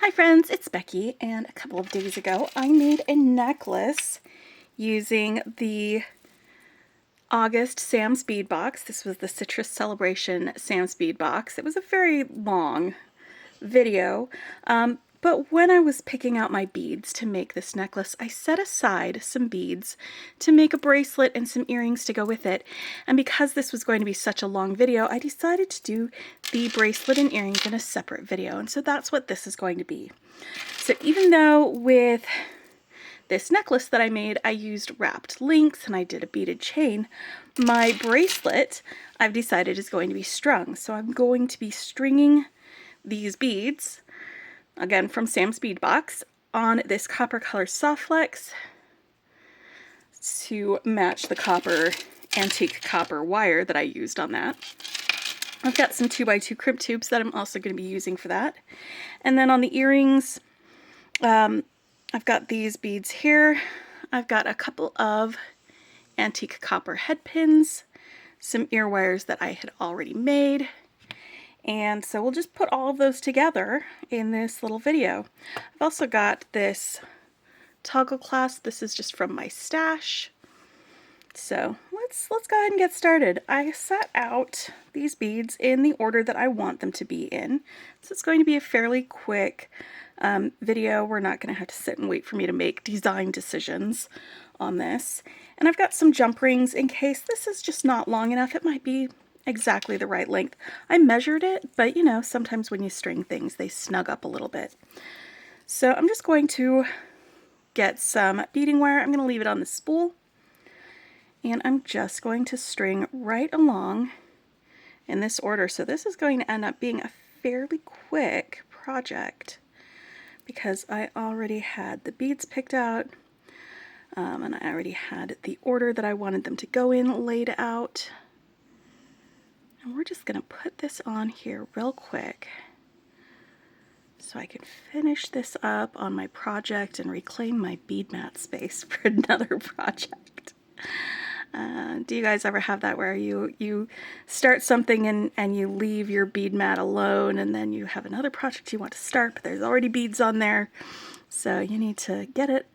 Hi friends, it's Becky, and a couple of days ago I made a necklace using the August Sam's Bead Box. This was the Citrus Celebration Sam's Bead Box. It was a very long video, but when I was picking out my beads to make this necklace, I set aside some beads to make a bracelet and some earrings to go with it. And because this was going to be such a long video, I decided to do the bracelet and earrings in a separate video. And so that's what this is going to be. So even though with this necklace that I made, I used wrapped links and I did a beaded chain, my bracelet I've decided is going to be strung. So I'm going to be stringing these beads, again from Sam's Bead Box, on this copper color soft flex to match the antique copper wire that I used on that. I've got some 2x2 crimp tubes that I'm also going to be using for that. And then on the earrings, I've got these beads here. I've got a couple of antique copper head pins, some ear wires that I had already made. And so we'll just put all of those together in this little video. I've also got this toggle clasp. This is just from my stash. So let's go ahead and get started. I set out these beads in the order that I want them to be in. So it's going to be a fairly quick video. We're not going to have to sit and wait for me to make design decisions on this. And I've got some jump rings in case this is just not long enough. It might be exactly the right length. I measured it, but you know, sometimes when you string things, they snug up a little bit. So I'm just going to get some beading wire. I'm going to leave it on the spool, and I'm just going to string right along in this order. So this is going to end up being a fairly quick project because I already had the beads picked out, and I already had the order that I wanted them to go in laid out. And we're just going to put this on here real quick so I can finish this up on my project and reclaim my bead mat space for another project. Do you guys ever have that where you start something and you leave your bead mat alone, and then you have another project you want to start, but there's already beads on there, so you need to get it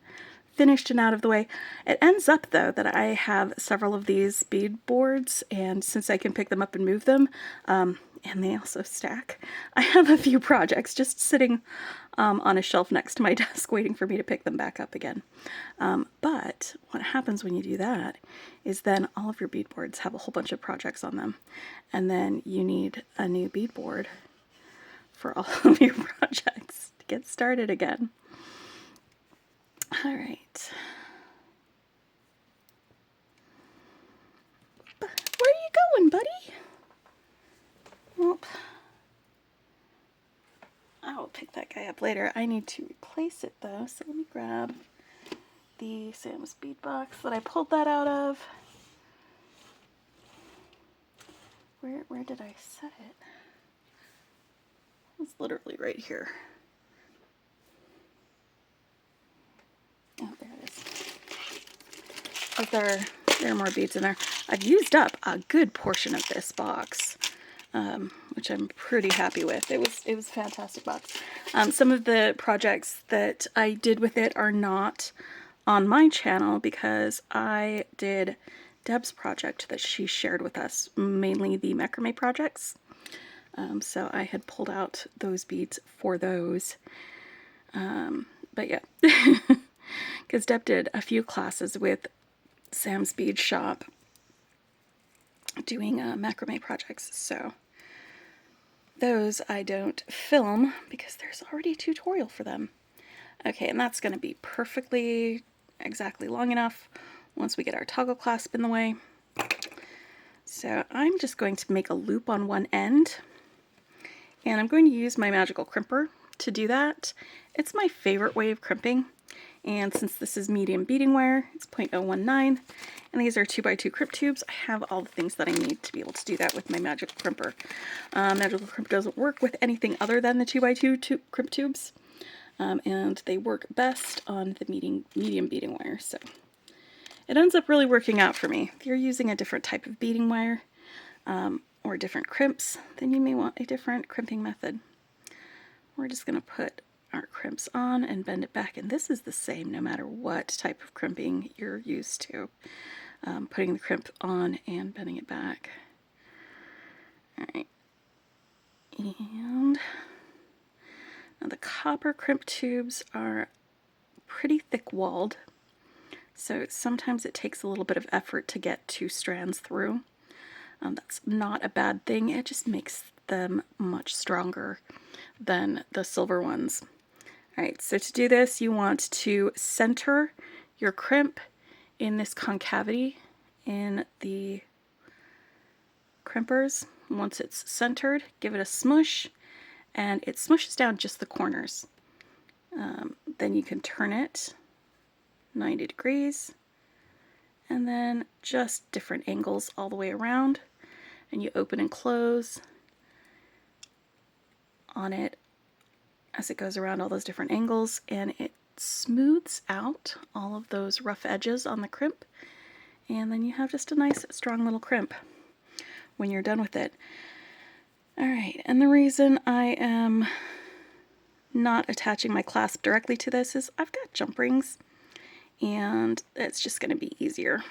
finished and out of the way. It ends up though that I have several of these bead boards, and since I can pick them up and move them, and they also stack, I have a few projects just sitting on a shelf next to my desk waiting for me to pick them back up again. But what happens when you do that is then all of your bead boards have a whole bunch of projects on them, and then you need a new bead board for all of your projects to get started again. All right. Where are you going, buddy? Well, I will pick that guy up later. I need to replace it though, so let me grab the Sam's Bead Box that I pulled that out of. Where did I set it? It's literally right here. Oh, there it is. Oh, there are more beads in there. I've used up a good portion of this box, which I'm pretty happy with. It was a fantastic box. Some of the projects that I did with it are not on my channel because I did Deb's project that she shared with us, mainly the macrame projects. So I had pulled out those beads for those. But yeah. Because Deb did a few classes with Sam's Bead Shop doing macrame projects, so those I don't film because there's already a tutorial for them. Okay, and that's going to be perfectly exactly long enough once we get our toggle clasp in the way. So I'm just going to make a loop on one end, and I'm going to use my magical crimper to do that. It's my favorite way of crimping. And since this is medium beading wire, it's 0.019, and these are 2x2 crimp tubes, I have all the things that I need to be able to do that with my magical crimper. Magical crimp doesn't work with anything other than the 2x2 crimp tubes, and they work best on the medium beading wire, so it ends up really working out for me. If you're using a different type of beading wire or different crimps, then you may want a different crimping method. We're just going to put our crimps on and bend it back. And this is the same no matter what type of crimping you're used to. Putting the crimp on and bending it back. Alright. And now the copper crimp tubes are pretty thick walled, so sometimes it takes a little bit of effort to get 2 strands through. That's not a bad thing, it just makes them much stronger than the silver ones. Alright, so to do this you want to center your crimp in this concavity in the crimpers. Once it's centered, give it a smush, and it smushes down just the corners. Then you can turn it 90 degrees, and then just different angles all the way around, and you open and close on it as it goes around all those different angles, and it smooths out all of those rough edges on the crimp, and then you have just a nice strong little crimp when you're done with it. Alright, and the reason I am not attaching my clasp directly to this is I've got jump rings, and it's just going to be easier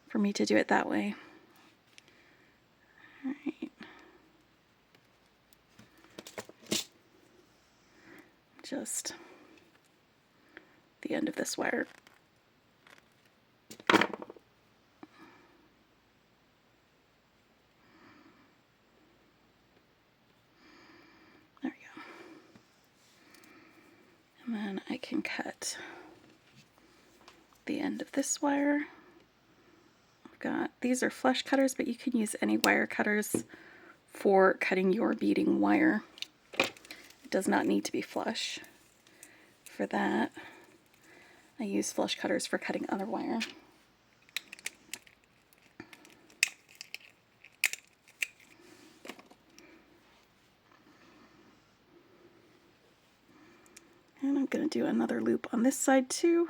for me to do it that way. Alright. Just the end of this wire. There we go. And then I can cut the end of this wire. I've got, these are flush cutters, but you can use any wire cutters for cutting your beading wire. It does not need to be flush for that. I use flush cutters for cutting other wire. And I'm going to do another loop on this side too.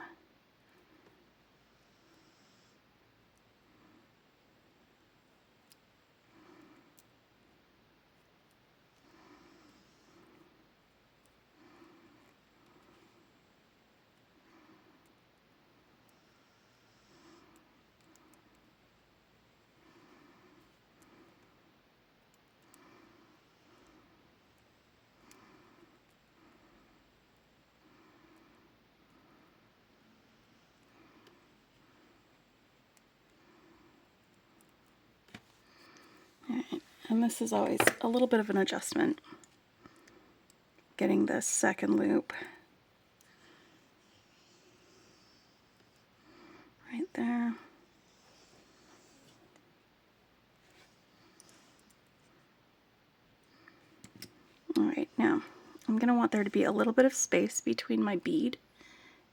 Alright, and this is always a little bit of an adjustment, getting this second loop right there. Alright, now I'm going to want there to be a little bit of space between my bead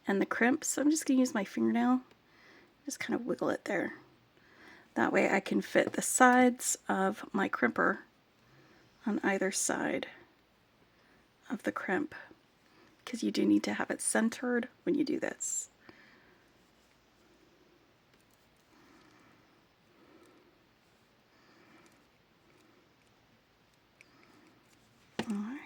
and the crimp, so I'm just going to use my fingernail, just kind of wiggle it there. That way I can fit the sides of my crimper on either side of the crimp, because you do need to have it centered when you do this. Alright.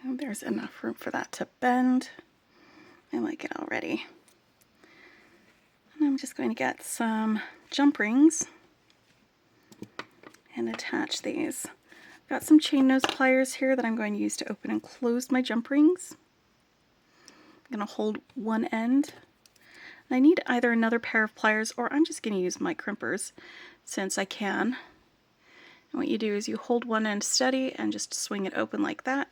And there's enough room for that to bend. I like it already. And I'm just going to get some jump rings and attach these. I've got some chain nose pliers here that I'm going to use to open and close my jump rings. I'm going to hold one end. And I need either another pair of pliers, or I'm just going to use my crimpers since I can. And what you do is you hold one end steady and just swing it open like that.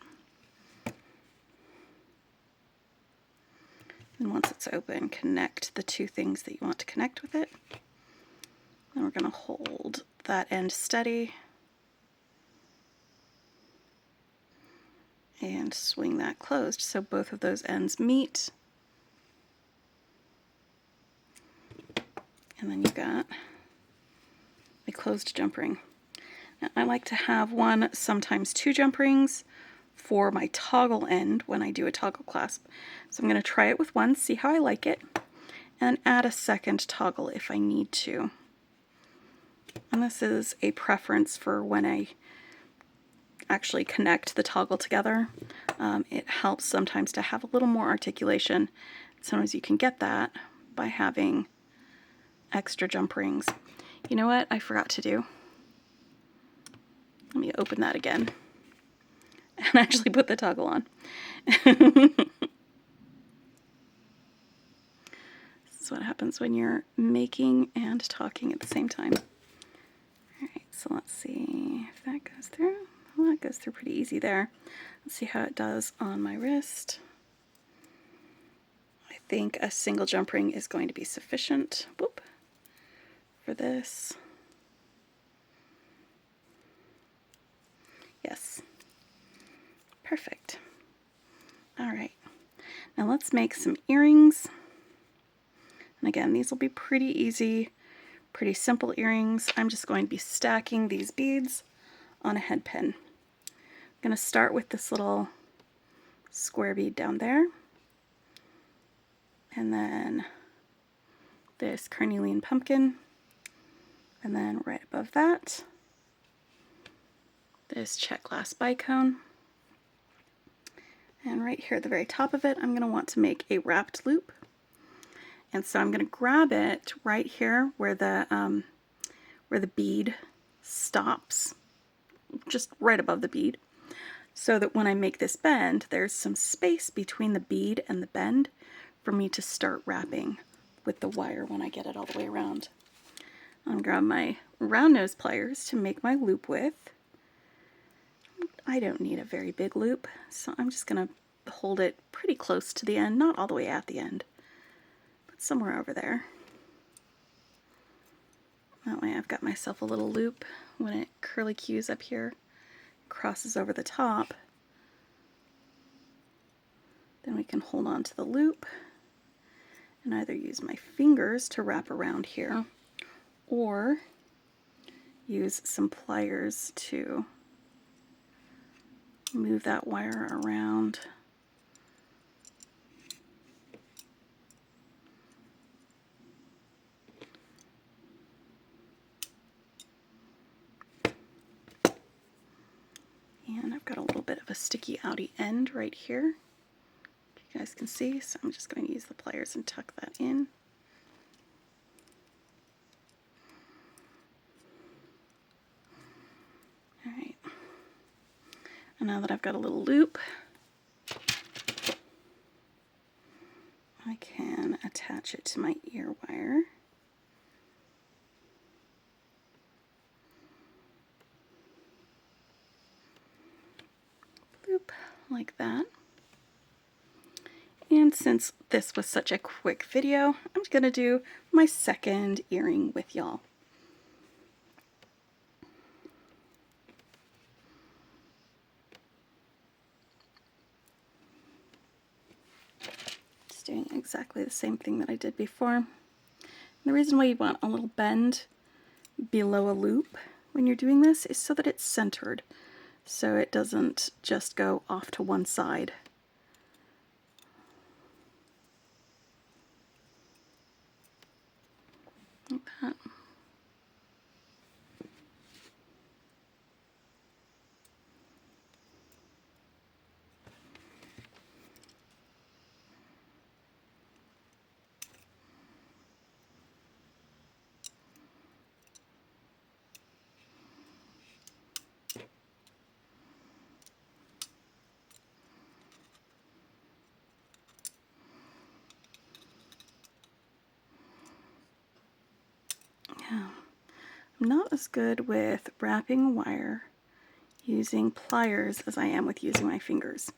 And once it's open, connect the two things that you want to connect with it. Then we're going to hold that end steady and swing that closed so both of those ends meet. And then you've got a closed jump ring. Now, I like to have one, sometimes two jump rings for my toggle end when I do a toggle clasp. So I'm going to try it with one, see how I like it, and add a second toggle if I need to. And this is a preference for when I actually connect the toggle together. It helps sometimes to have a little more articulation. Sometimes you can get that by having extra jump rings. You know what I forgot to do? Let me open that again and actually put the toggle on. This is what happens when you're making and talking at the same time. Alright, so let's see if that goes through. Well, that goes through pretty easy there. Let's see how it does on my wrist. I think a single jump ring is going to be sufficient. Whoop, for this. Yes. Perfect. Alright. Now let's make some earrings. And again, these will be pretty easy, pretty simple earrings. I'm just going to be stacking these beads on a head pin. I'm going to start with this little square bead down there. And then this carnelian pumpkin. And then right above that, this Czech glass bicone. And right here at the very top of it, I'm going to want to make a wrapped loop. And so I'm going to grab it right here where the bead stops, just right above the bead, so that when I make this bend, there's some space between the bead and the bend for me to start wrapping with the wire when I get it all the way around. I'm going to grab my round nose pliers to make my loop with. I don't need a very big loop, so I'm just going to hold it pretty close to the end, not all the way at the end, but somewhere over there. That way I've got myself a little loop. When it curly cues up here, crosses over the top, then we can hold on to the loop and either use my fingers to wrap around here or use some pliers to move that wire around. And I've got a little bit of a sticky outy end right here, you guys can see, so I'm just going to use the pliers and tuck that in. Alright, and now that I've got a little loop, I can attach it to my ear wire. Loop like that. And since this was such a quick video, I'm going to do my second earring with y'all. Just doing exactly the same thing that I did before. And the reason why you want a little bend below a loop when you're doing this is so that it's centered, so it doesn't just go off to one side. Like that. I'm not as good with wrapping wire using pliers as I am with using my fingers.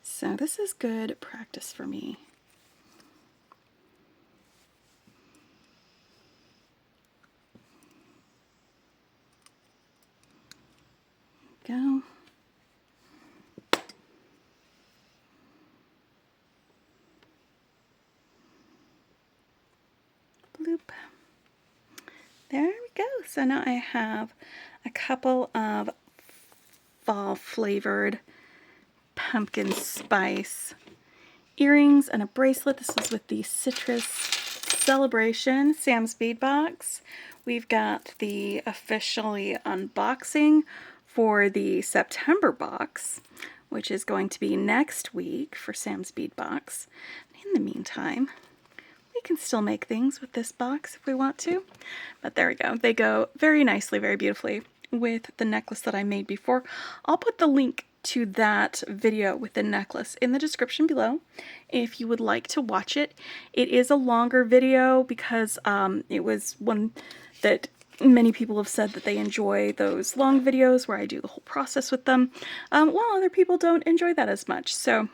So this is good practice for me. Go. Bloop. There we go. So now I have a couple of fall flavored pumpkin spice earrings and a bracelet. This was with the Citrus Celebration Sam's Bead Box. We've got the officially unboxing for the September box, which is going to be next week for Sam's Bead Box. In the meantime, we can still make things with this box if we want to. But there we go. They go very nicely, very beautifully with the necklace that I made before. I'll put the link to that video with the necklace in the description below if you would like to watch it. It is a longer video because it was one that many people have said that they enjoy those long videos where I do the whole process with them, while other people don't enjoy that as much. So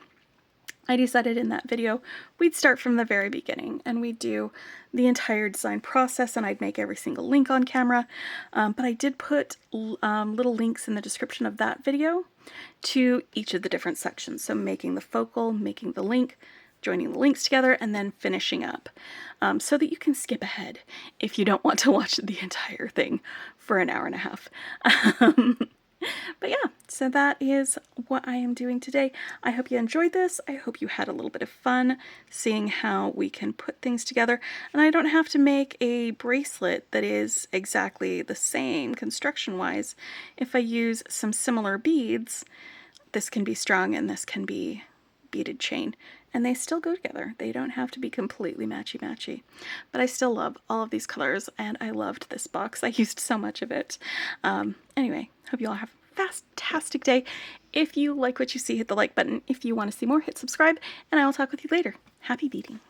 I decided in that video we'd start from the very beginning and we'd do the entire design process, and I'd make every single link on camera. But I did put little links in the description of that video to each of the different sections. So making the focal, making the link, joining the links together, and then finishing up, so that you can skip ahead if you don't want to watch the entire thing for an hour and a half. But yeah, so that is what I am doing today. I hope you enjoyed this. I hope you had a little bit of fun seeing how we can put things together. And I don't have to make a bracelet that is exactly the same construction-wise. If I use some similar beads, this can be strung and this can be beaded chain. And they still go together. They don't have to be completely matchy-matchy. But I still love all of these colors, and I loved this box. I used so much of it. Anyway, hope you all have a fantastic day. If you like what you see, hit the like button. If you want to see more, hit subscribe, and I will talk with you later. Happy beading.